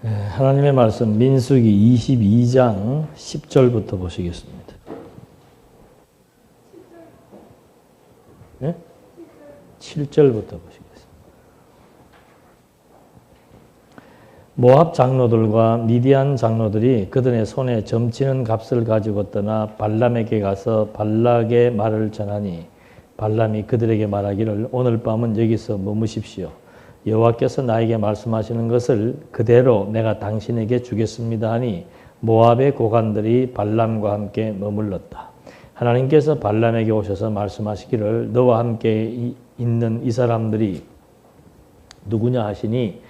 하나님의 말씀 민수기 22장 10절부터 보시겠습니다. 네? 7절부터 보시겠습니다. 모압 장로들과 미디안 장로들이 그들의 손에 점치는 값을 가지고 떠나 발람에게 가서 발락의 말을 전하니 발람이 그들에게 말하기를 오늘 밤은 여기서 머무십시오. 여호와께서 나에게 말씀하시는 것을 그대로 내가 당신에게 주겠습니다 하니 모압의 고관들이 발람과 함께 머물렀다. 하나님께서 발람에게 오셔서 말씀하시기를 너와 함께 있는 이 사람들이 누구냐 하시니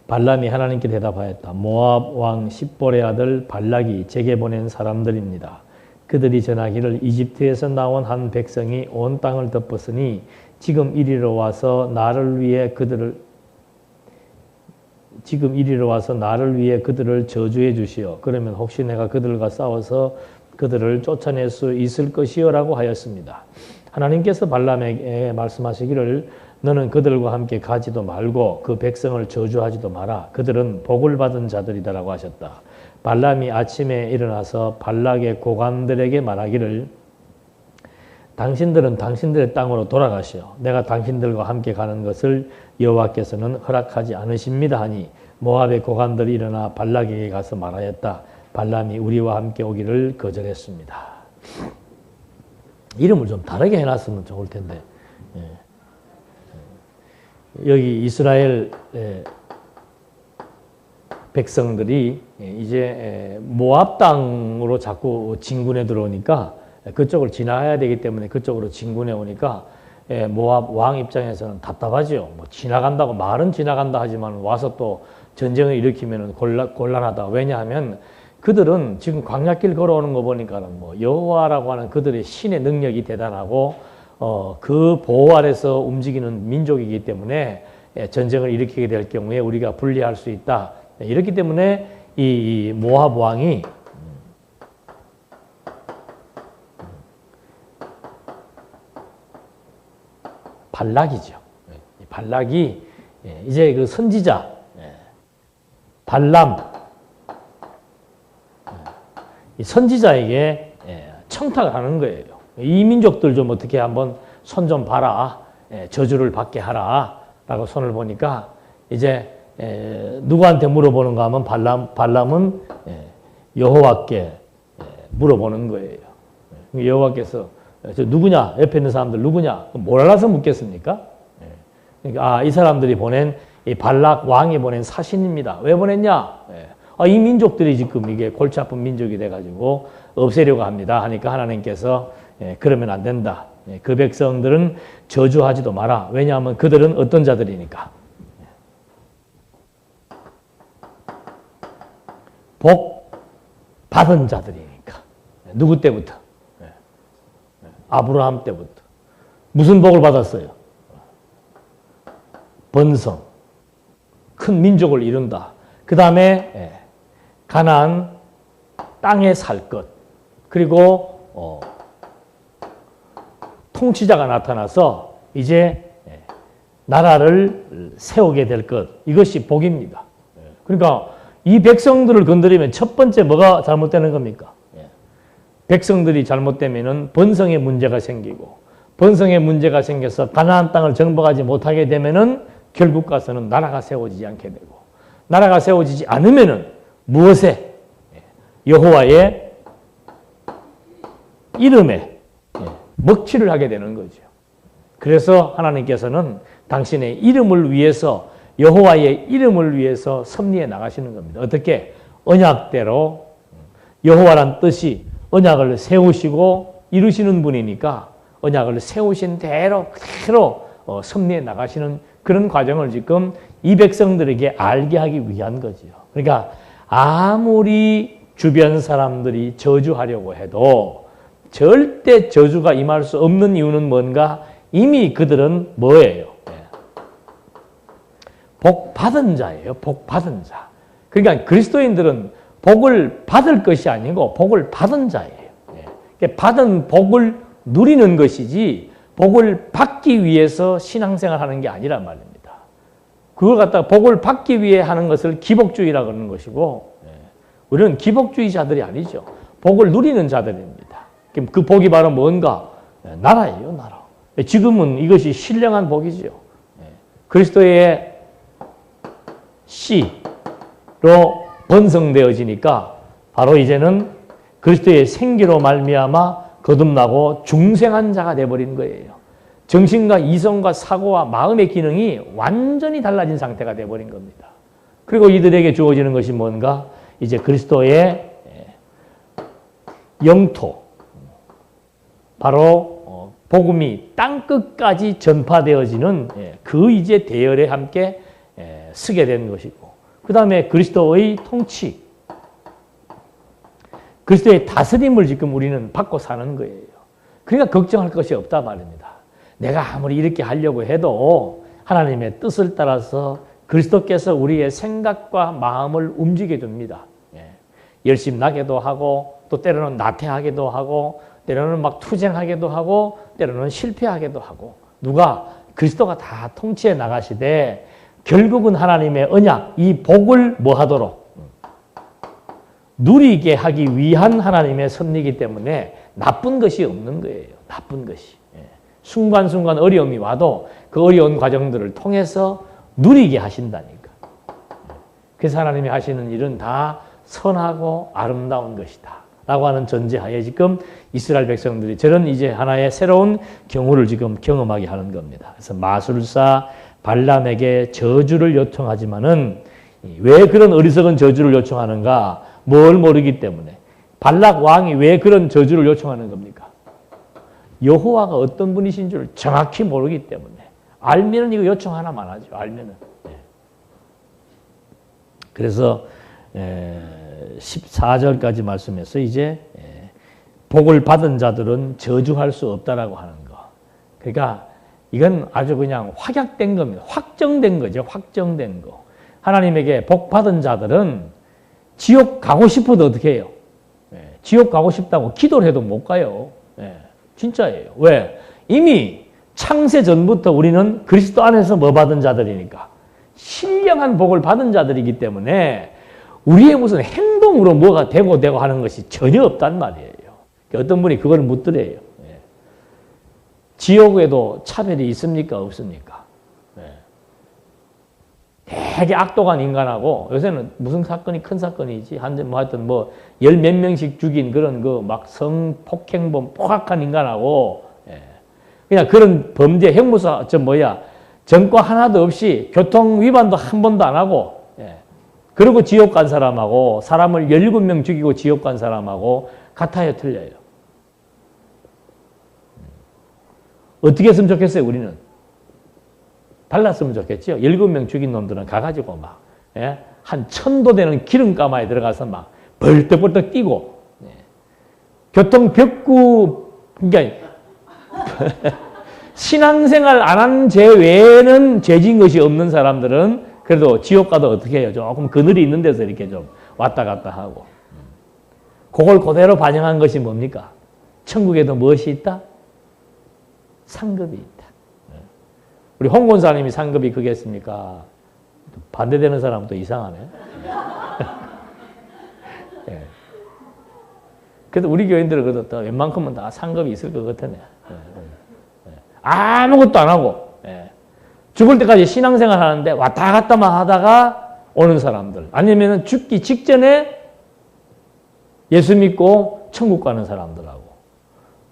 발람이 하나님께 대답하였다. 모압 왕 십볼의 아들 발락이 제게 보낸 사람들입니다. 그들이 전하기를 이집트에서 나온 한 백성이 온 땅을 덮었으니 지금 이리로 와서 나를 위해 그들을 저주해 주시오. 그러면 혹시 내가 그들과 싸워서 그들을 쫓아낼 수 있을 것이요 라고 하였습니다. 하나님께서 발람에게 말씀하시기를 너는 그들과 함께 가지도 말고 그 백성을 저주하지도 마라. 그들은 복을 받은 자들이다라고 하셨다. 발람이 아침에 일어나서 발락의 고관들에게 말하기를 당신들은 당신들의 땅으로 돌아가시오. 내가 당신들과 함께 가는 것을 여호와께서는 허락하지 않으십니다 하니 모압의 고관들이 일어나 발락에게 가서 말하였다. 발람이 우리와 함께 오기를 거절했습니다. 이름을 좀 다르게 해놨으면 좋을 텐데 여기 이스라엘 백성들이 이제 모압 땅으로 자꾸 진군해 들어오니까 그쪽을 지나가야 되기 때문에 그쪽으로 진군해 오니까 모압 왕 입장에서는 답답하죠. 뭐 지나간다고 말은 지나간다 하지만 와서 또 전쟁을 일으키면 곤란하다. 왜냐하면 그들은 지금 광야길 걸어오는 거 보니까 뭐 여호와라고 하는 그들의 신의 능력이 대단하고 그 보호 아래서 움직이는 민족이기 때문에 전쟁을 일으키게 될 경우에 우리가 불리할 수 있다. 이렇기 때문에 이 모압 왕이 발락이죠. 발락이 이제 그 선지자 발람 이 선지자에게 청탁을 하는 거예요. 이 민족들 좀 어떻게 한번 손 좀 봐라. 저주를 받게 하라. 라고 손을 보니까 이제 누구한테 물어보는가 하면 발람은 여호와께 물어보는 거예요. 여호와께서 저 누구냐? 옆에 있는 사람들 누구냐? 몰라서 묻겠습니까? 그러니까 이 사람들이 보낸 이 발락 왕이 보낸 사신입니다. 왜 보냈냐? 이 민족들이 지금 이게 골치 아픈 민족이 돼가지고 없애려고 합니다. 하니까 하나님께서 그러면 안 된다. 그 백성들은 저주하지도 마라. 왜냐하면 그들은 어떤 자들이니까. 복 받은 자들이니까. 누구 때부터? 아브라함 때부터. 무슨 복을 받았어요? 번성. 큰 민족을 이룬다. 그 다음에 가나안 땅에 살 것. 그리고 통치자가 나타나서 이제 나라를 세우게 될 것. 이것이 복입니다. 그러니까 이 백성들을 건드리면 첫 번째 뭐가 잘못되는 겁니까? 백성들이 잘못되면은 번성의 문제가 생기고 번성의 문제가 생겨서 가나안 땅을 정복하지 못하게 되면은 결국 가서는 나라가 세워지지 않게 되고 나라가 세워지지 않으면은 무엇에? 여호와의 이름에 먹칠을 하게 되는 거죠. 그래서 하나님께서는 당신의 이름을 위해서 여호와의 이름을 위해서 섭리해 나가시는 겁니다. 어떻게? 언약대로 여호와란 뜻이 언약을 세우시고 이루시는 분이니까 언약을 세우신 대로 그대로 섭리해 나가시는 그런 과정을 지금 이 백성들에게 알게 하기 위한 거죠. 그러니까 아무리 주변 사람들이 저주하려고 해도 절대 저주가 임할 수 없는 이유는 뭔가? 이미 그들은 뭐예요? 복 받은 자예요. 복 받은 자. 그러니까 그리스도인들은 복을 받을 것이 아니고 복을 받은 자예요. 받은 복을 누리는 것이지 복을 받기 위해서 신앙생활하는 게 아니란 말입니다. 그걸 갖다가 복을 받기 위해 하는 것을 기복주의라고 하는 것이고, 우리는 기복주의자들이 아니죠. 복을 누리는 자들입니다. 그 복이 바로 뭔가? 나라예요, 나라. 지금은 이것이 신령한 복이죠. 그리스도의 씨로 번성되어지니까 바로 이제는 그리스도의 생기로 말미암아 거듭나고 중생한 자가 되어버린 거예요. 정신과 이성과 사고와 마음의 기능이 완전히 달라진 상태가 되어버린 겁니다. 그리고 이들에게 주어지는 것이 뭔가? 이제 그리스도의 영토, 바로 복음이 땅끝까지 전파되어지는 그 이제 대열에 함께 서게 된 것이고, 그 다음에 그리스도의 통치, 그리스도의 다스림을 지금 우리는 받고 사는 거예요. 그러니까 걱정할 것이 없다 말입니다. 내가 아무리 이렇게 하려고 해도 하나님의 뜻을 따라서 그리스도께서 우리의 생각과 마음을 움직여 줍니다. 열심나게도 하고, 또 때로는 나태하게도 하고, 때로는 막 투쟁하게도 하고, 때로는 실패하게도 하고, 누가? 그리스도가 다 통치해 나가시되 결국은 하나님의 언약, 이 복을 뭐 하도록? 누리게 하기 위한 하나님의 섭리이기 때문에 나쁜 것이 없는 거예요. 나쁜 것이. 순간순간 어려움이 와도 그 어려운 과정들을 통해서 누리게 하신다니까. 그래서 하나님이 하시는 일은 다 선하고 아름다운 것이다 라고 하는 전제하에 지금 이스라엘 백성들이 저런 이제 하나의 새로운 경우를 지금 경험하게 하는 겁니다. 그래서 마술사 발람에게 저주를 요청하지만은 왜 그런 어리석은 저주를 요청하는가? 뭘 모르기 때문에. 발락 왕이 왜 그런 저주를 요청하는 겁니까? 여호와가 어떤 분이신 줄 정확히 모르기 때문에. 알면은 이거 요청 하나만 하죠. 알면은. 그래서 14절까지 말씀해서 이제 복을 받은 자들은 저주할 수 없다라고 하는 거. 그러니까 이건 아주 그냥 확약된 겁니다. 확정된 거죠. 확정된 거. 하나님에게 복 받은 자들은 지옥 가고 싶어도 어떻게 해요? 지옥 가고 싶다고 기도를 해도 못 가요. 진짜예요. 왜? 이미 창세 전부터 우리는 그리스도 안에서 뭐 받은 자들이니까. 신령한 복을 받은 자들이기 때문에 우리의 무슨 행동으로 뭐가 되고 하는 것이 전혀 없단 말이에요. 어떤 분이 그걸 묻더래요. 지옥에도 차별이 있습니까? 없습니까? 되게 악독한 인간하고 요새는 무슨 사건이 큰 사건이지. 하여튼 열 몇 명씩 죽인 그런 막 성폭행범 포악한 인간하고 그냥 그런 범죄 형무사 전과 하나도 없이 교통 위반도 한 번도 안 하고 그리고 지옥 간 사람하고 사람을 17명 죽이고 지옥 간 사람하고 같아요, 틀려요? 어떻게 했으면 좋겠어요, 우리는? 달랐으면 좋겠죠. 7명 죽인 놈들은 가가지고 한 1000도 되는 기름가마에 들어가서 막 벌떡벌떡 뛰고, 교통벽구, 그러니까 신앙생활 안 한 죄 외에는 죄진 것이 없는 사람들은 그래도 지옥 가도 어떻게 해요? 조금 그늘이 있는 데서 이렇게 좀 왔다 갔다 하고. 그걸 그대로 반영한 것이 뭡니까? 천국에도 무엇이 있다? 상급이 있다. 우리 홍 권사님이 상급이 그겠습니까? 반대되는 사람은 또 이상하네. 그래도 우리 교인들은 그래도 웬만큼은 다 상급이 있을 것 같으네. 아무것도 안 하고 죽을 때까지 신앙생활 하는데 왔다 갔다만 하다가 오는 사람들, 아니면 죽기 직전에 예수 믿고 천국 가는 사람들하고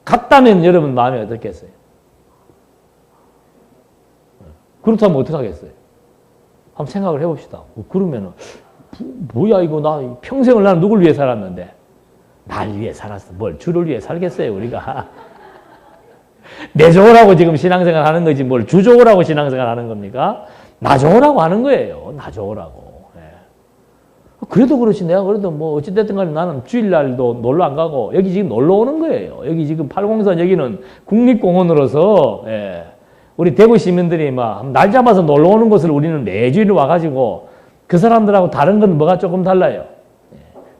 같다면 여러분 마음이 어떻겠어요? 그렇다면 어떻게 하겠어요? 한번 생각을 해봅시다. 그러면은 뭐야 이거 나 평생을 나는 누굴 위해 살았는데 날 위해 살았어. 뭘 주를 위해 살겠어요 우리가. 내 좋으라고 지금 신앙생활 하는 거지 뭘 주 좋으라고 신앙생활 하는 겁니까? 나 좋으라고 하는 거예요. 나 좋으라고. 그래도 그렇지 내가 그래도 어찌됐든 간에 나는 주일날도 놀러 안 가고 여기 지금 놀러 오는 거예요. 여기 지금 803 여기는 국립공원으로서 우리 대구 시민들이 막 날 잡아서 놀러 오는 곳을 우리는 매주일 와가지고 그 사람들하고 다른 건 뭐가 조금 달라요.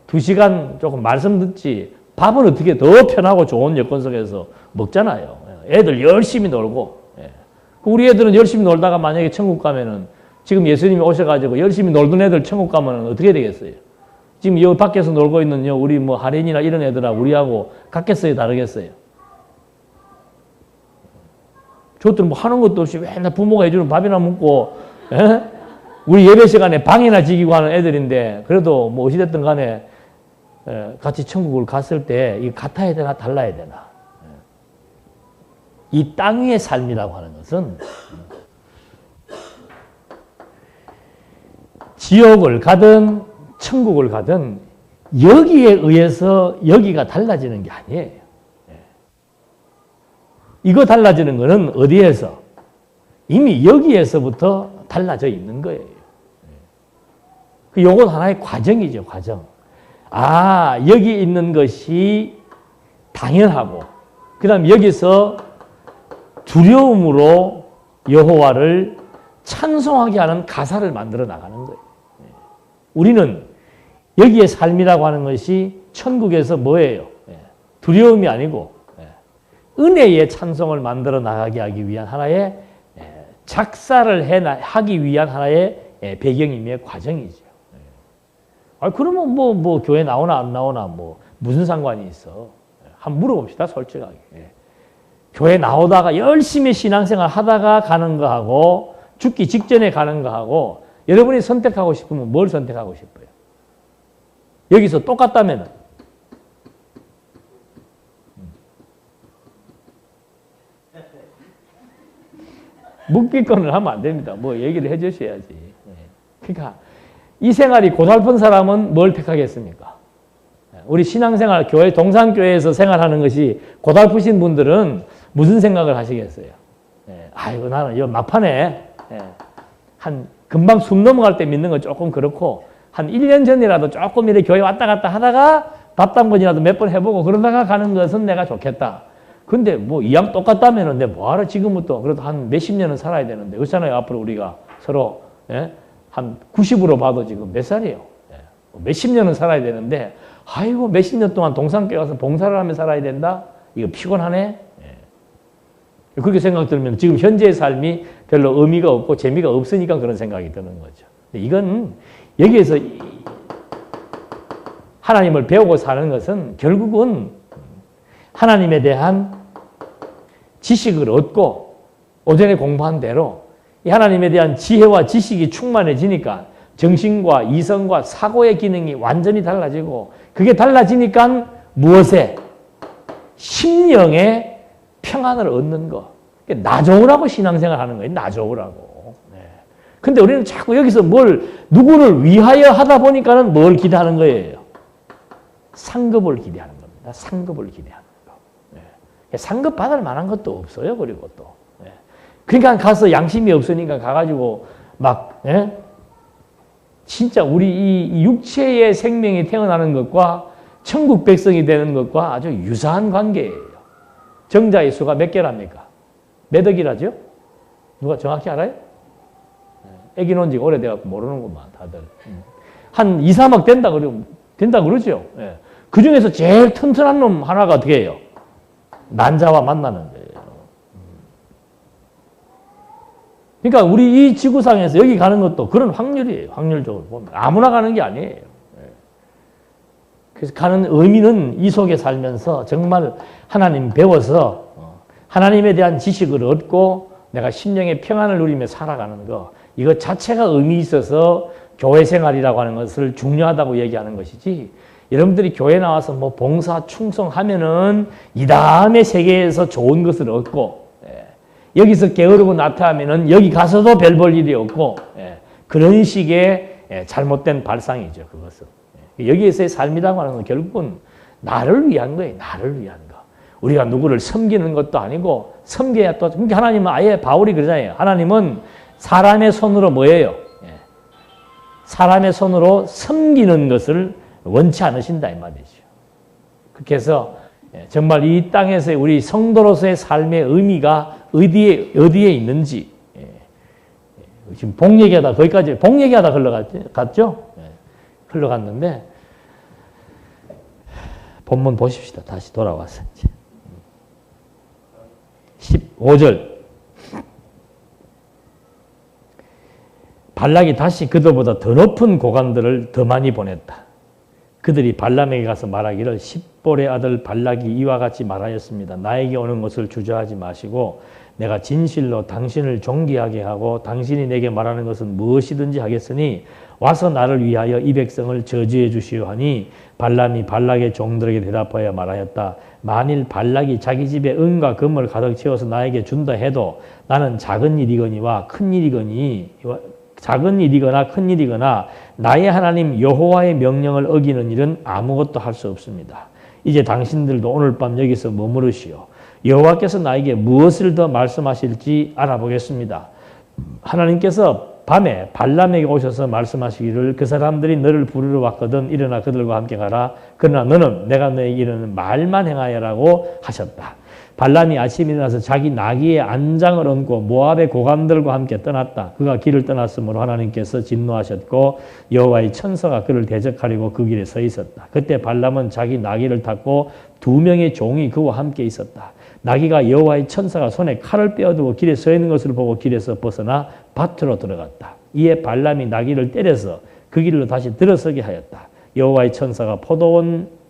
2시간 조금 말씀 듣지 밥은 어떻게 더 편하고 좋은 여건 속에서 먹잖아요. 애들 열심히 놀고 우리 애들은 열심히 놀다가 만약에 천국 가면은 지금 예수님이 오셔가지고 열심히 놀던 애들 천국 가면 어떻게 되겠어요? 지금 여기 밖에서 놀고 있는 우리 뭐 할인이나 이런 애들하고 우리하고 같겠어요? 다르겠어요? 저것들 뭐 하는 것도 없이 맨날 부모가 해주는 밥이나 먹고, 에? 우리 예배 시간에 방이나 지키고 하는 애들인데, 그래도 뭐 어찌됐든 간에 같이 천국을 갔을 때 이게 같아야 되나 달라야 되나? 이 땅 위의 삶이라고 하는 것은 지옥을 가든 천국을 가든 여기에 의해서 여기가 달라지는 게 아니에요. 이거 달라지는 거는 어디에서? 이미 여기에서부터 달라져 있는 거예요. 요건 하나의 과정이죠, 과정. 아, 여기 있는 것이 당연하고, 그 다음 여기서 두려움으로 여호와를 찬송하게 하는 가사를 만들어 나가는 거예요. 우리는 여기에 삶이라고 하는 것이 천국에서 뭐예요? 두려움이 아니고 은혜의 찬송을 만들어 나가게 하기 위한 하나의 작사를 하기 위한 하나의 배경임의 과정이죠. 그러면 뭐 교회 나오나 안 나오나 뭐 무슨 상관이 있어? 한번 물어봅시다, 솔직하게. 교회 나오다가 열심히 신앙생활 하다가 가는 거하고 죽기 직전에 가는 거하고 여러분이 선택하고 싶으면 뭘 선택하고 싶어요? 여기서 똑같다면 묵비권을 하면 안 됩니다. 뭐 얘기를 해 주셔야지. 그러니까 이 생활이 고달픈 사람은 뭘 택하겠습니까? 우리 신앙생활, 교회, 동산교회에서 생활하는 것이 고달프신 분들은 무슨 생각을 하시겠어요? 아이고, 나는 이거 막판에 한 금방 숨 넘어갈 때 믿는 건 조금 그렇고 한 1년 전이라도 조금 이렇게 교회 왔다 갔다 하다가 답답번이라도 몇 번 해보고 그러다가 가는 것은 내가 좋겠다. 근데 뭐 이왕 똑같다면은 내 뭐하러 지금부터 그래도 한 몇십 년은 살아야 되는데 그렇잖아요. 앞으로 우리가 서로 한 90으로 봐도 지금 몇 살이에요? 몇십 년은 살아야 되는데 아이고 몇십 년 동안 동산교회 가서 봉사를 하며 살아야 된다? 이거 피곤하네? 그렇게 생각 들면 지금 현재의 삶이 별로 의미가 없고 재미가 없으니까 그런 생각이 드는 거죠. 이건 여기에서 하나님을 배우고 사는 것은 결국은 하나님에 대한 지식을 얻고 오전에 공부한 대로 이 하나님에 대한 지혜와 지식이 충만해지니까 정신과 이성과 사고의 기능이 완전히 달라지고 그게 달라지니까 무엇에? 심령의 평안을 얻는 거. 나 좋으라고 신앙생활 하는 거예요. 나 좋으라고. 근데 우리는 자꾸 여기서 누구를 위하여 하다 보니까는 뭘 기대하는 거예요? 상급을 기대하는 겁니다. 상급을 기대하는 거. 상급 받을 만한 것도 없어요. 그리고 또. 그러니까 가서 양심이 없으니까 가가지고 막, 진짜 우리 이 육체의 생명이 태어나는 것과 천국 백성이 되는 것과 아주 유사한 관계예요. 정자의 수가 몇 개랍니까? 몇 억이라죠? 누가 정확히 알아요? 애기 논 지가 오래돼갖고 모르는구만, 다들. 한 2, 3억 된다 그러죠? 그 중에서 제일 튼튼한 놈 하나가 어떻게 해요? 난자와 만나는 거예요. 그러니까 우리 이 지구상에서 여기 가는 것도 그런 확률이에요. 확률적으로 보면. 아무나 가는 게 아니에요. 그래서 가는 의미는 이 속에 살면서 정말 하나님 배워서 하나님에 대한 지식을 얻고 내가 심령의 평안을 누리며 살아가는 거, 이것 자체가 의미 있어서 교회 생활이라고 하는 것을 중요하다고 얘기하는 것이지, 여러분들이 교회 나와서 뭐 봉사, 충성하면은 이 다음에 세계에서 좋은 것을 얻고, 여기서 게으르고 나태하면은 여기 가서도 별 볼 일이 없고, 그런 식의 잘못된 발상이죠, 그것은. 여기에서의 삶이라고 하는 건 결국은 나를 위한 거예요, 나를 위한 거. 우리가 누구를 섬기는 것도 아니고, 섬겨야 또, 그러니까 하나님은 아예 바울이 그러잖아요. 하나님은 사람의 손으로 뭐예요? 사람의 손으로 섬기는 것을 원치 않으신다, 이 말이죠. 그렇게 해서 정말 이 땅에서의 우리 성도로서의 삶의 의미가 어디에 있는지, 지금 복 얘기하다 거기까지, 복 얘기하다 흘러갔죠? 흘러갔는데, 본문 보십시다. 다시 돌아와서. 15절. 발락이 다시 그들보다 더 높은 고관들을 더 많이 보냈다. 그들이 발람에게 가서 말하기를 십볼의 아들 발락이 이와 같이 말하였습니다. 나에게 오는 것을 주저하지 마시고 내가 진실로 당신을 존귀하게 하고 당신이 내게 말하는 것은 무엇이든지 하겠으니 와서 나를 위하여 이 백성을 저주해 주시오 하니 발람이 발락의 종들에게 대답하여 말하였다. 만일 발락이 자기 집에 은과 금을 가득 채워서 나에게 준다 해도 나는 작은 일이거나 큰 일이거나 나의 하나님 여호와의 명령을 어기는 일은 아무것도 할 수 없습니다. 이제 당신들도 오늘 밤 여기서 머무르시오. 여호와께서 나에게 무엇을 더 말씀하실지 알아보겠습니다. 하나님께서 밤에 발람에게 오셔서 말씀하시기를 그 사람들이 너를 부르러 왔거든 일어나 그들과 함께 가라. 그러나 너는 내가 너에게 이르는 말만 행하여라고 하셨다. 발람이 아침에 일어나서 자기 나귀의 안장을 얹고 모압의 고관들과 함께 떠났다. 그가 길을 떠났으므로 하나님께서 진노하셨고 여호와의 천사가 그를 대적하려고 그 길에 서 있었다. 그때 발람은 자기 나귀를 탔고 2명의 종이 그와 함께 있었다. 나귀가 여호와의 천사가 손에 칼을 빼어두고 길에 서 있는 것을 보고 길에서 벗어나 밭으로 들어갔다. 이에 발람이 나귀를 때려서 그 길로 다시 들어서게 하였다. 여호와의 천사가 포도원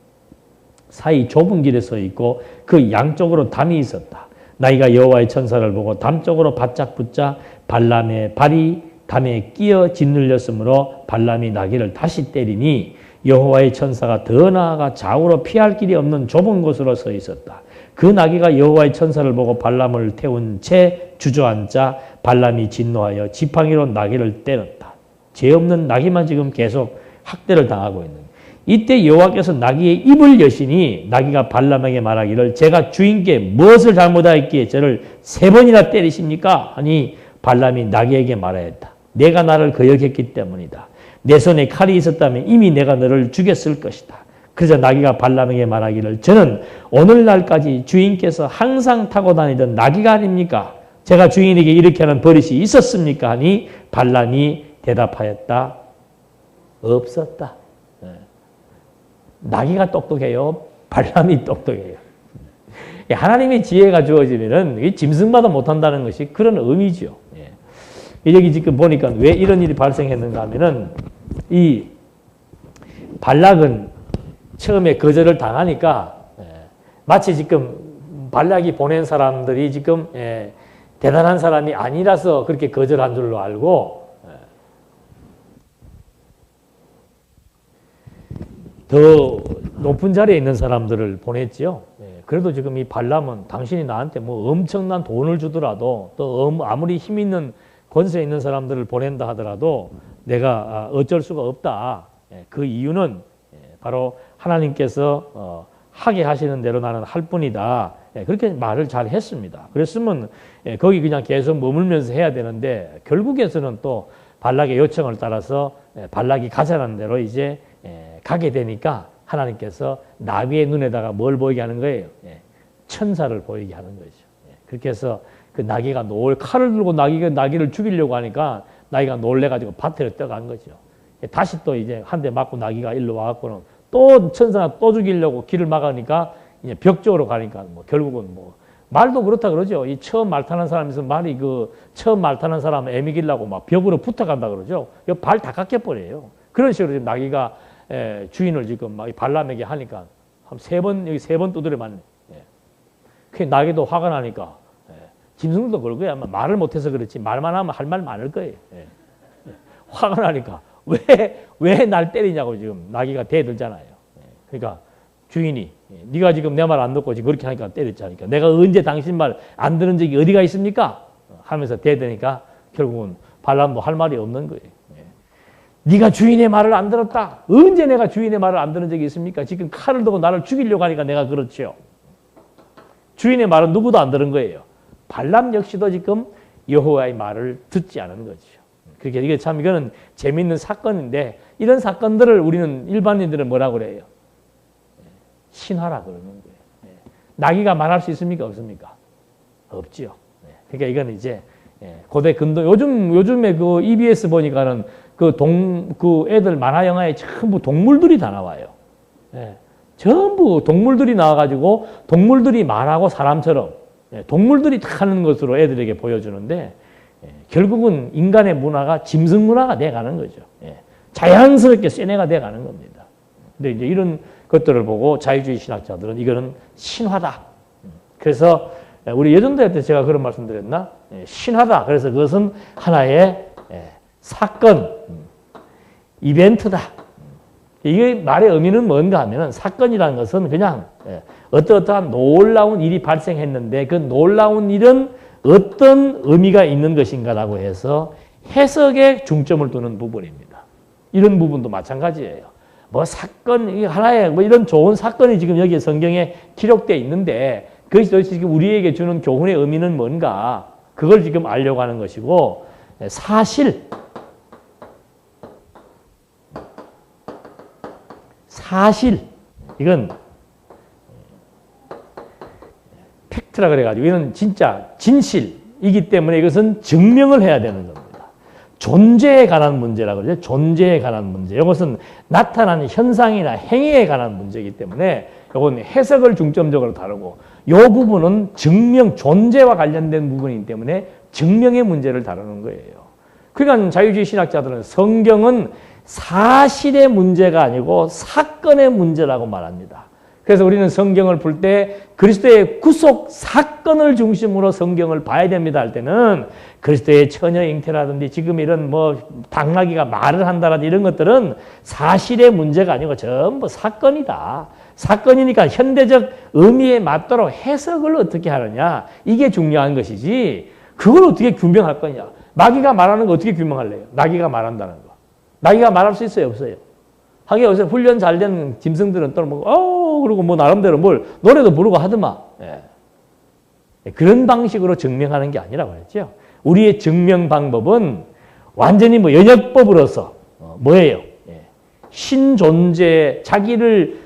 사이 좁은 길에 서 있고 그 양쪽으로 담이 있었다. 나귀가 여호와의 천사를 보고 담 쪽으로 바짝 붙자 발람의 발이 담에 끼어 짓눌렸으므로 발람이 나귀를 다시 때리니 여호와의 천사가 더 나아가 좌우로 피할 길이 없는 좁은 곳으로 서 있었다. 그 나귀가 여호와의 천사를 보고 발람을 태운 채 주저앉자 발람이 진노하여 지팡이로 나귀를 때렸다. 죄 없는 나귀만 지금 계속 학대를 당하고 있는 거예요. 이때 여호와께서 나귀의 입을 여시니 나귀가 발람에게 말하기를 제가 주인께 무엇을 잘못하였기에 저를 3번이나 때리십니까? 하니 발람이 나귀에게 말하였다. 내가 나를 거역했기 때문이다. 내 손에 칼이 있었다면 이미 내가 너를 죽였을 것이다. 그래서 나귀가 발람에게 말하기를 저는 오늘날까지 주인께서 항상 타고 다니던 나귀가 아닙니까? 제가 주인에게 이렇게 하는 버릇이 있었습니까? 하니 발람이 대답하였다. 없었다. 나귀가 똑똑해요? 발람이 똑똑해요? 하나님의 지혜가 주어지면은 짐승마다 못한다는 것이 그런 의미죠. 여기 지금 보니까 왜 이런 일이 발생했는가 하면은 이 발락은 처음에 거절을 당하니까 마치 지금 발락이 보낸 사람들이 지금 대단한 사람이 아니라서 그렇게 거절한 줄로 알고 더 높은 자리에 있는 사람들을 보냈지요. 그래도 지금 이 발람은 당신이 나한테 뭐 엄청난 돈을 주더라도 또 아무리 힘 있는 권세 있는 사람들을 보낸다 하더라도 내가 어쩔 수가 없다. 그 이유는 바로 하나님께서 하게 하시는 대로 나는 할 뿐이다. 그렇게 말을 잘 했습니다. 그랬으면 거기 그냥 계속 머물면서 해야 되는데 결국에서는 또 발락의 요청을 따라서 발락이 가자는 대로 이제 가게 되니까 하나님께서 나귀의 눈에다가 뭘 보이게 하는 거예요? 천사를 보이게 하는 거죠. 그렇게 해서 그 나귀가 칼을 들고 나귀를 죽이려고 하니까 나귀가 놀래가지고 밭으로 뛰어간 거죠. 다시 또 이제 한 대 맞고 나귀가 일로 와갖고는 또 천사가 또 죽이려고 길을 막으니까 이제 벽 쪽으로 가니까 뭐 결국은 뭐 말도 그렇다 그러죠. 이 처음 말 타는 사람에서 말이 처음 말 타는 사람 애미기려고 막 벽으로 붙어간다 그러죠. 발 다 깎여버려요. 그런 식으로 지금 나귀가 주인을 지금 막 발람에게 하니까 한 3번, 여기 3번 두드려 맞네. 그 나귀도 화가 나니까 짐승도 그럴 거야. 아마 말을 못해서 그렇지 말만 하면 할 말 많을 거예요. 화가 나니까 왜 날 때리냐고 지금 나귀가 대들잖아요. 그러니까 주인이 네가 지금 내 말 안 듣고 지금 그렇게 하니까 때렸자니까 내가 언제 당신 말 안 들은 적이 어디가 있습니까? 하면서 대드니까 결국은 발람도 할 말이 없는 거예요. 네가 주인의 말을 안 들었다. 언제 내가 주인의 말을 안 들은 적이 있습니까? 지금 칼을 들고 나를 죽이려고 하니까 내가 그렇죠. 주인의 말은 누구도 안 들은 거예요. 발람 역시도 지금 여호와의 말을 듣지 않은 거죠. 그렇게 이게 참 이거는 재미있는 사건인데 이런 사건들을 우리는 일반인들은 뭐라고 그래요? 신화라 그러는 거예요. 나귀가 말할 수 있습니까? 없습니까? 없지요. 그러니까 이건 이제 고대 근도 요즘에 그 EBS 보니까는 그 애들 만화 영화에 전부 동물들이 다 나와요. 전부 동물들이 나와가지고 동물들이 말하고 사람처럼 동물들이 다 하는 것으로 애들에게 보여주는데 결국은 인간의 문화가 짐승 문화가 돼가는 거죠. 자연스럽게 세뇌가 돼가는 겁니다. 근데 이제 이런 것들을 보고 자유주의 신학자들은 이거는 신화다. 그래서 우리 예전대 때 제가 그런 말씀 드렸나? 신화다. 그래서 그것은 하나의 사건, 이벤트다. 이게 말의 의미는 뭔가 하면은 사건이라는 것은 그냥 어떠한 놀라운 일이 발생했는데 그 놀라운 일은 어떤 의미가 있는 것인가라고 해서 해석에 중점을 두는 부분입니다. 이런 부분도 마찬가지예요. 뭐 사건, 이게 하나의 뭐 이런 좋은 사건이 지금 여기 성경에 기록되어 있는데 그것이 도대체 지금 우리에게 주는 교훈의 의미는 뭔가 그걸 지금 알려고 하는 것이고 사실 이건 팩트라 그래가지고 이건 진짜 진실이기 때문에 이것은 증명을 해야 되는 겁니다. 존재에 관한 문제라고 그러죠. 존재에 관한 문제. 이것은 나타나는 현상이나 행위에 관한 문제이기 때문에 이건 해석을 중점적으로 다루고 이 부분은 증명, 존재와 관련된 부분이기 때문에 증명의 문제를 다루는 거예요. 그러니까 자유주의 신학자들은 성경은 사실의 문제가 아니고 사건의 문제라고 말합니다. 그래서 우리는 성경을 볼 때 그리스도의 구속 사건을 중심으로 성경을 봐야 됩니다 할 때는 그리스도의 처녀 잉태라든지 지금 이런 뭐 당나귀가 말을 한다라든지 이런 것들은 사실의 문제가 아니고 전부 사건이다. 사건이니까 현대적 의미에 맞도록 해석을 어떻게 하느냐 이게 중요한 것이지 그걸 어떻게 규명할 거냐. 마귀가 말하는 거 어떻게 규명할래요? 나귀가 말한다는 거. 나귀가 말할 수 있어요? 없어요? 하긴 요새 훈련 잘 된 짐승들은 또 뭐, 그러고 뭐 나름대로 뭘 노래도 부르고 하더만. 그런 방식으로 증명하는 게 아니라고 했죠. 우리의 증명 방법은 완전히 뭐 연역법으로서 뭐예요? 신존재, 자기를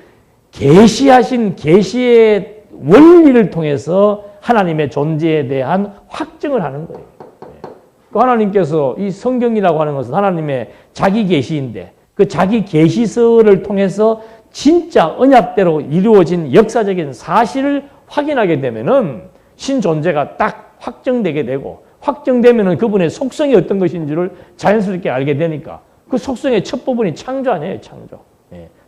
계시하신 계시의 원리를 통해서 하나님의 존재에 대한 확증을 하는 거예요. 하나님께서 이 성경이라고 하는 것은 하나님의 자기 계시인데 그 자기 계시서를 통해서 진짜 언약대로 이루어진 역사적인 사실을 확인하게 되면은 신존재가 딱 확정되게 되고 확정되면은 그분의 속성이 어떤 것인지를 자연스럽게 알게 되니까 그 속성의 첫 부분이 창조 아니에요, 창조.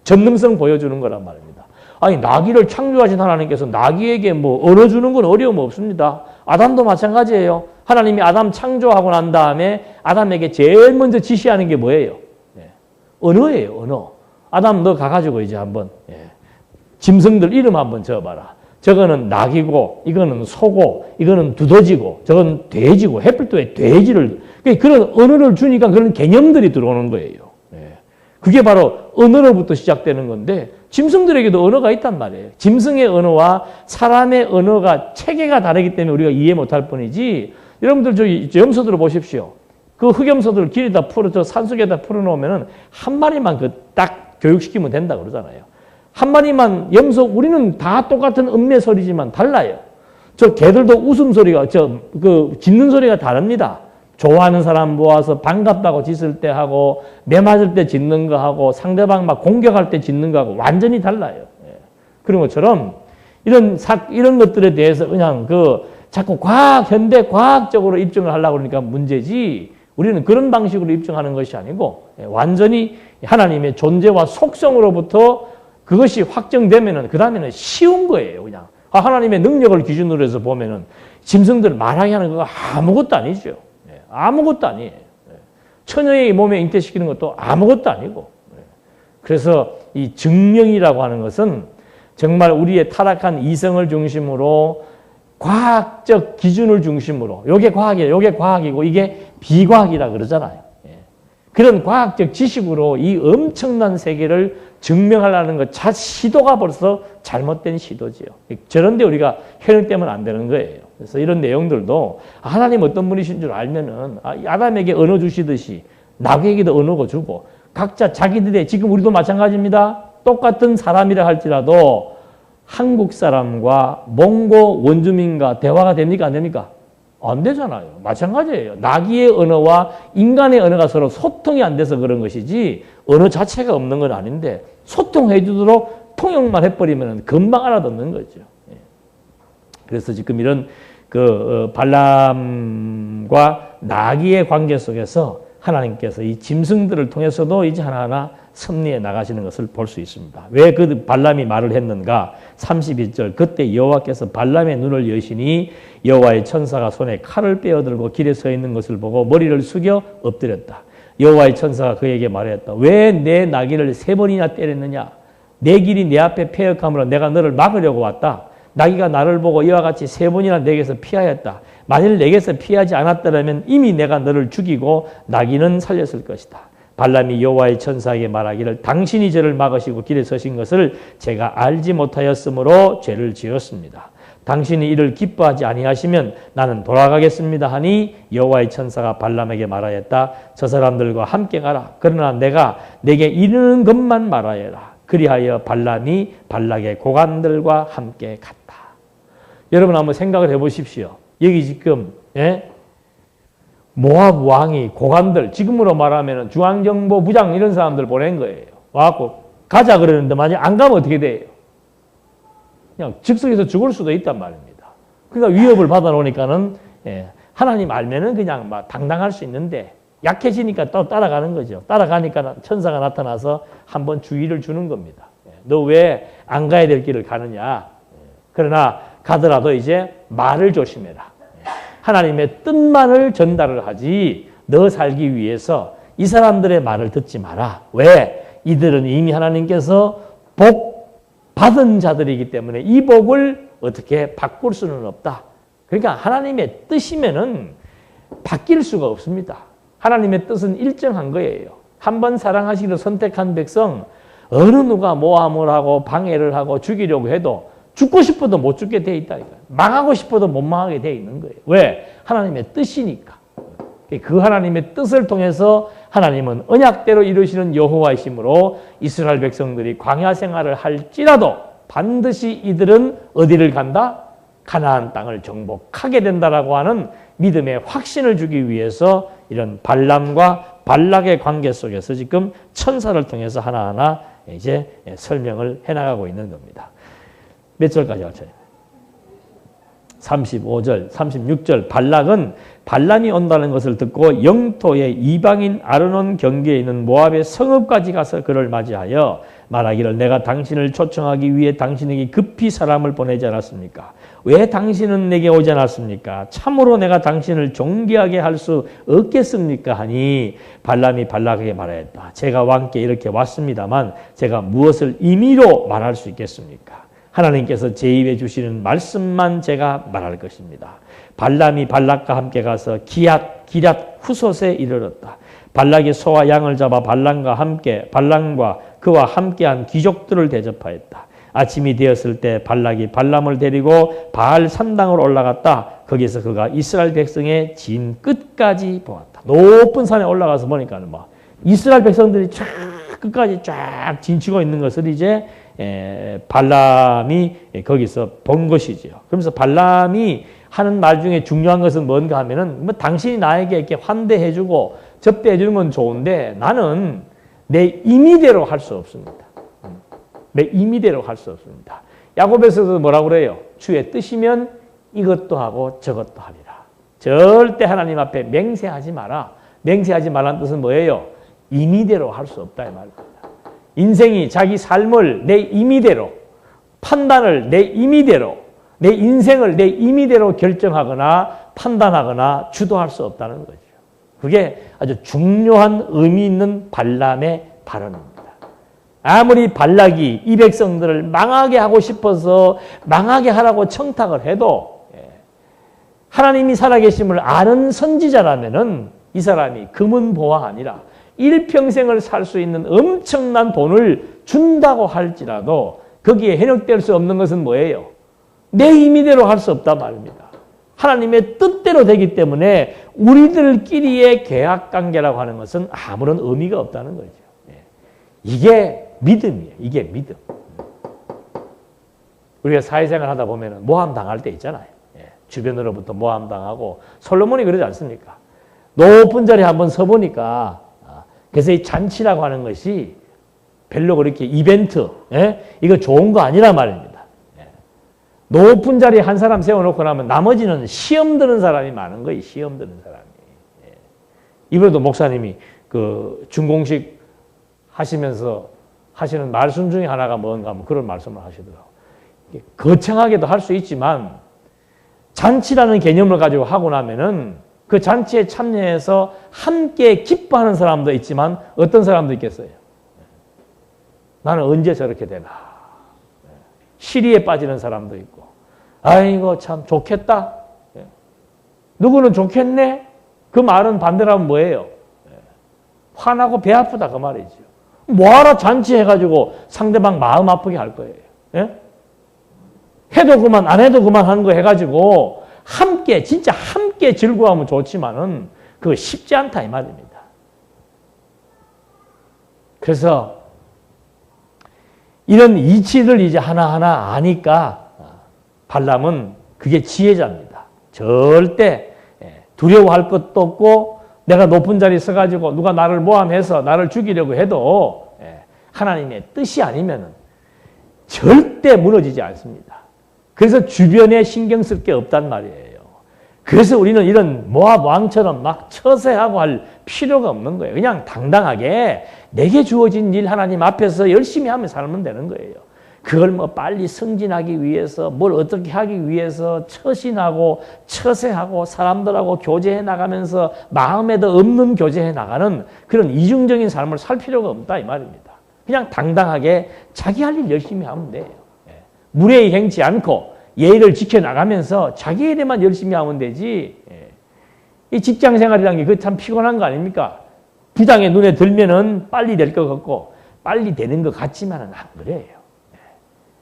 전능성 보여주는 거란 말입니다. 아니, 나귀를 창조하신 하나님께서 나귀에게 뭐 얻어주는 건 어려움 없습니다. 아담도 마찬가지예요. 하나님이 아담 창조하고 난 다음에 아담에게 제일 먼저 지시하는 게 뭐예요? 언어예요, 언어. 아담 너 가가지고 이제 한번 짐승들 이름 한번 적어봐라. 저거는 낙이고 이거는 소고 이거는 두더지고 저건 돼지고 햇불도에 돼지를 그런 언어를 주니까 그런 개념들이 들어오는 거예요. 그게 바로 언어로부터 시작되는 건데 짐승들에게도 언어가 있단 말이에요. 짐승의 언어와 사람의 언어가 체계가 다르기 때문에 우리가 이해 못할 뿐이지 여러분들 저기 염소들을 보십시오. 그 흑염소들을 길에다 저 산속에다 풀어놓으면은 한 마리만 그 딱 교육시키면 된다 그러잖아요. 한 마리만 염소 우리는 다 똑같은 음매 소리지만 달라요. 저 개들도 웃음소리가 짖는 소리가 다릅니다. 좋아하는 사람 모아서 반갑다고 짖을 때 하고 매 맞을 때 짖는 거 하고 상대방 막 공격할 때 짖는 거 하고 완전히 달라요. 그런 것처럼 이런 것들에 대해서 그냥 자꾸 현대 과학적으로 입증을 하려고 그러니까 문제지 우리는 그런 방식으로 입증하는 것이 아니고 완전히 하나님의 존재와 속성으로부터 그것이 확정되면은 그 다음에는 쉬운 거예요. 그냥 하나님의 능력을 기준으로 해서 보면은 짐승들 말하게 하는 거 아무것도 아니죠. 아무것도 아니에요. 처녀의 몸에 잉태시키는 것도 아무것도 아니고. 그래서 이 증명이라고 하는 것은 정말 우리의 타락한 이성을 중심으로 과학적 기준을 중심으로 요게 과학이에요. 요게 과학이고 이게 비과학이라 그러잖아요. 그런 과학적 지식으로 이 엄청난 세계를 증명하려는 것 시도가 벌써 잘못된 시도지요. 저런데 우리가 현혹되면 안 되는 거예요. 그래서 이런 내용들도 하나님 어떤 분이신 줄 알면은 아담에게 언어 주시듯이 나귀에게도 언어고 주고 각자 자기들의 지금 우리도 마찬가지입니다. 똑같은 사람이라 할지라도 한국 사람과 몽고 원주민과 대화가 됩니까? 안 됩니까? 안 되잖아요. 마찬가지예요. 나귀의 언어와 인간의 언어가 서로 소통이 안 돼서 그런 것이지 언어 자체가 없는 건 아닌데 소통해 주도록 통역만 해버리면 금방 알아듣는 거죠. 그래서 지금 이런 발람과 나귀의 관계 속에서 하나님께서 이 짐승들을 통해서도 이제 하나하나 섭리해 나가시는 것을 볼 수 있습니다. 왜 그 발람이 말을 했는가? 32절 그때 여호와께서 발람의 눈을 여시니 여호와의 천사가 손에 칼을 빼어들고 길에 서 있는 것을 보고 머리를 숙여 엎드렸다. 여호와의 천사가 그에게 말했다. 왜 내 나귀를 3번이나 때렸느냐? 내 길이 내 앞에 패역함으로 내가 너를 막으려고 왔다. 나귀가 나를 보고 이와 같이 3번이나 내게서 피하였다. 만일 내게서 피하지 않았더라면 이미 내가 너를 죽이고 나귀는 살렸을 것이다. 발람이 여호와의 천사에게 말하기를 당신이 저를 막으시고 길에 서신 것을 제가 알지 못하였으므로 죄를 지었습니다. 당신이 이를 기뻐하지 아니하시면 나는 돌아가겠습니다 하니 여호와의 천사가 발람에게 말하였다. 저 사람들과 함께 가라. 그러나 내가 내게 이르는 것만 말하여라. 그리하여 발람이 발락의 고관들과 함께 갔다. 여러분 한번 생각을 해보십시오. 여기 지금 모압 왕이 고관들, 지금으로 말하면 중앙정보부장 이런 사람들 보낸 거예요. 와갖고 가자 그러는데 만약 안 가면 어떻게 돼요? 그냥 즉석에서 죽을 수도 있단 말입니다. 그러니까 위협을 받아놓으니까는 하나님 알면은 그냥 막 당당할 수 있는데 약해지니까 또 따라가는 거죠. 따라가니까 천사가 나타나서 한번 주의를 주는 겁니다. 너 왜 안 가야 될 길을 가느냐? 그러나 가더라도 이제 말을 조심해라. 하나님의 뜻만을 전달을 하지 너 살기 위해서 이 사람들의 말을 듣지 마라. 왜? 이들은 이미 하나님께서 복 받은 자들이기 때문에 이 복을 어떻게 바꿀 수는 없다. 그러니까 하나님의 뜻이면은 바뀔 수가 없습니다. 하나님의 뜻은 일정한 거예요. 한번 사랑하시기로 선택한 백성 어느 누가 모함을 하고 방해를 하고 죽이려고 해도 죽고 싶어도 못 죽게 돼 있다니까요. 망하고 싶어도 못 망하게 돼 있는 거예요. 왜? 하나님의 뜻이니까. 그 하나님의 뜻을 통해서 하나님은 언약대로 이루시는 여호와이시므로 이스라엘 백성들이 광야 생활을 할지라도 반드시 이들은 어디를 간다? 가나안 땅을 정복하게 된다라고 하는 믿음의 확신을 주기 위해서 이런 발람과 발락의 관계 속에서 지금 천사를 통해서 하나하나 이제 설명을 해나가고 있는 겁니다. 몇 절까지 할까요? 35절, 36절 발락은 발람이 온다는 것을 듣고 영토의 이방인 아르논 경계에 있는 모압의 성읍까지 가서 그를 맞이하여 말하기를 내가 당신을 초청하기 위해 당신에게 급히 사람을 보내지 않았습니까? 왜 당신은 내게 오지 않았습니까? 참으로 내가 당신을 존귀하게 할 수 없겠습니까? 하니 발람이 발락에게 말하였다. 제가 왕께 이렇게 왔습니다만 제가 무엇을 임의로 말할 수 있겠습니까? 하나님께서 제 입에 주시는 말씀만 제가 말할 것입니다. 발람이 발락과 함께 가서 기랏 후솥에 이르렀다. 발락이 소와 양을 잡아 발람과 그와 함께한 귀족들을 대접하였다. 아침이 되었을 때 발락이 발람을 데리고 바알 산당으로 올라갔다. 거기서 그가 이스라엘 백성의 진 끝까지 보았다. 높은 산에 올라가서 보니까 막 이스라엘 백성들이 쫙 끝까지 쫙 진치고 있는 것을 이제 발람이 거기서 본 것이지요. 그러면서 발람이 하는 말 중에 중요한 것은 뭔가 하면은 뭐 당신이 나에게 이렇게 환대해주고 접대해주는 건 좋은데 나는 내 임의대로 할 수 없습니다. 내 임의대로 할 수 없습니다. 야고보서도 뭐라고 그래요? 주의 뜻이면 이것도 하고 저것도 하리라. 절대 하나님 앞에 맹세하지 마라. 맹세하지 말라는 뜻은 뭐예요? 임의대로 할 수 없다 이 말입니다. 인생이 자기 삶을 내 임의대로, 판단을 내 임의대로, 내 인생을 내 임의대로 결정하거나 판단하거나 주도할 수 없다는 거죠. 그게 아주 중요한 의미 있는 발람의 발언입니다. 아무리 발락이 이 백성들을 망하게 하고 싶어서 망하게 하라고 청탁을 해도 하나님이 살아계심을 아는 선지자라면은 이 사람이 금은보화 아니라 일평생을 살 수 있는 엄청난 돈을 준다고 할지라도 거기에 현역될 수 없는 것은 뭐예요? 내 임의대로 할 수 없단 말입니다. 하나님의 뜻대로 되기 때문에 우리들끼리의 계약관계라고 하는 것은 아무런 의미가 없다는 거죠. 이게 믿음이에요. 이게 믿음. 우리가 사회생활 하다 보면 모함 당할 때 있잖아요. 주변으로부터 모함 당하고 솔로몬이 그러지 않습니까? 높은 자리에 한번 서보니까 그래서 이 잔치라고 하는 것이 별로 그렇게 이벤트, 이거 좋은 거 아니란 말입니다. 높은 자리에 한 사람 세워놓고 나면 나머지는 시험 드는 사람이 많은 거예요. 시험 드는 사람이. 이번에도 목사님이 그 준공식 하시면서 하시는 말씀 중에 하나가 뭔가 하면 그런 말씀을 하시더라고요. 거창하게도 할 수 있지만 잔치라는 개념을 가지고 하고 나면은 그 잔치에 참여해서 함께 기뻐하는 사람도 있지만 어떤 사람도 있겠어요. 나는 언제 저렇게 되나. 시리에 빠지는 사람도 있고. 아이고 참 좋겠다. 누구는 좋겠네. 그 말은 반대로 하면 뭐예요? 화나고 배 아프다 그 말이죠. 뭐하러 잔치해가지고 상대방 마음 아프게 할 거예요. 예? 해도 그만 안 해도 그만 하는 거 해가지고 함께 진짜 함께 즐거워하면 좋지만은 그거 쉽지 않다 이 말입니다. 그래서 이런 이치를 이제 하나하나 아니까 발람은 그게 지혜자입니다. 절대 두려워할 것도 없고 내가 높은 자리에 서가지고 누가 나를 모함해서 나를 죽이려고 해도 하나님의 뜻이 아니면 절대 무너지지 않습니다. 그래서 주변에 신경 쓸 게 없단 말이에요. 그래서 우리는 이런 모압 왕처럼 막 처세하고 할 필요가 없는 거예요. 그냥 당당하게 내게 주어진 일 하나님 앞에서 열심히 하며 살면 되는 거예요. 그걸 뭐 빨리 승진하기 위해서 뭘 어떻게 하기 위해서 처신하고 처세하고 사람들하고 교제해 나가면서 마음에도 없는 교제해 나가는 그런 이중적인 삶을 살 필요가 없다 이 말입니다. 그냥 당당하게 자기 할 일 열심히 하면 돼요. 무례히 행치 않고 예의를 지켜나가면서 자기 일에만 열심히 하면 되지. 이 직장생활이라는 게 그 참 피곤한 거 아닙니까? 부장의 눈에 들면은 빨리 될 것 같고 빨리 되는 것 같지만은 안 그래요.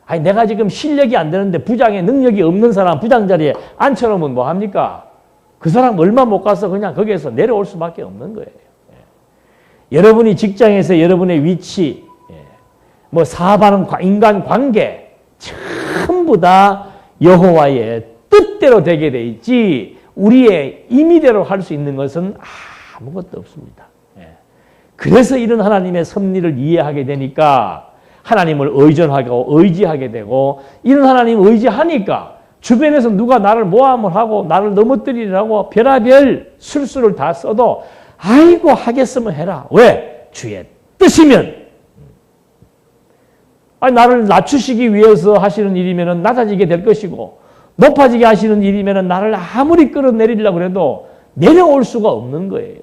아니 내가 지금 실력이 안 되는데 부장의 능력이 없는 사람 부장 자리에 앉혀놓으면 뭐 합니까? 그 사람 얼마 못 가서 그냥 거기에서 내려올 수밖에 없는 거예요. 여러분이 직장에서 여러분의 위치, 뭐 사업하는 인간 관계 전부 다 여호와의 뜻대로 되게 돼 있지 우리의 임의대로 할 수 있는 것은 아무것도 없습니다. 그래서 이런 하나님의 섭리를 이해하게 되니까 하나님을 의존하고 의지하게 되고 이런 하나님 의지하니까 주변에서 누가 나를 모함을 하고 나를 넘어뜨리려고 별의별 술수를 다 써도 아이고 하겠으면 해라. 왜? 주의 뜻이면. 아니 나를 낮추시기 위해서 하시는 일이면 낮아지게 될 것이고 높아지게 하시는 일이면 나를 아무리 끌어내리려고 해도 내려올 수가 없는 거예요.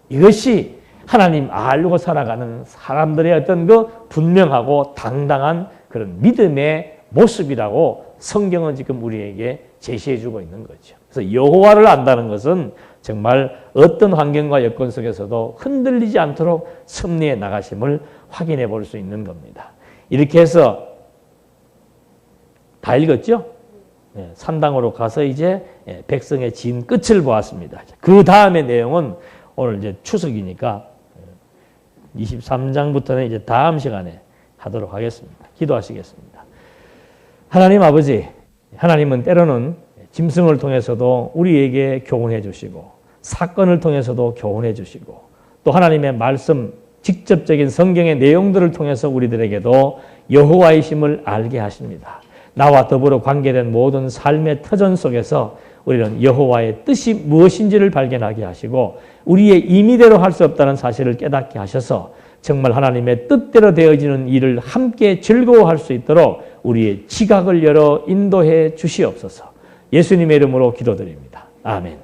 이것이 하나님 알고 살아가는 사람들의 어떤 그 분명하고 당당한 그런 믿음의 모습이라고 성경은 지금 우리에게 제시해 주고 있는 거죠. 그래서 여호와를 안다는 것은 정말 어떤 환경과 여건 속에서도 흔들리지 않도록 섭리해 나가심을 확인해 볼 수 있는 겁니다. 이렇게 해서 다 읽었죠? 3당으로 가서 이제 백성의 진 끝을 보았습니다. 그 다음의 내용은 오늘 이제 추석이니까 23장부터는 이제 다음 시간에 하도록 하겠습니다. 기도하시겠습니다. 하나님 아버지, 하나님은 때로는 짐승을 통해서도 우리에게 교훈해 주시고 사건을 통해서도 교훈해 주시고 또 하나님의 말씀, 직접적인 성경의 내용들을 통해서 우리들에게도 여호와이심을 알게 하십니다. 나와 더불어 관계된 모든 삶의 터전 속에서 우리는 여호와의 뜻이 무엇인지를 발견하게 하시고 우리의 임의대로 할 수 없다는 사실을 깨닫게 하셔서 정말 하나님의 뜻대로 되어지는 일을 함께 즐거워할 수 있도록 우리의 지각을 열어 인도해 주시옵소서. 예수님의 이름으로 기도드립니다. 아멘.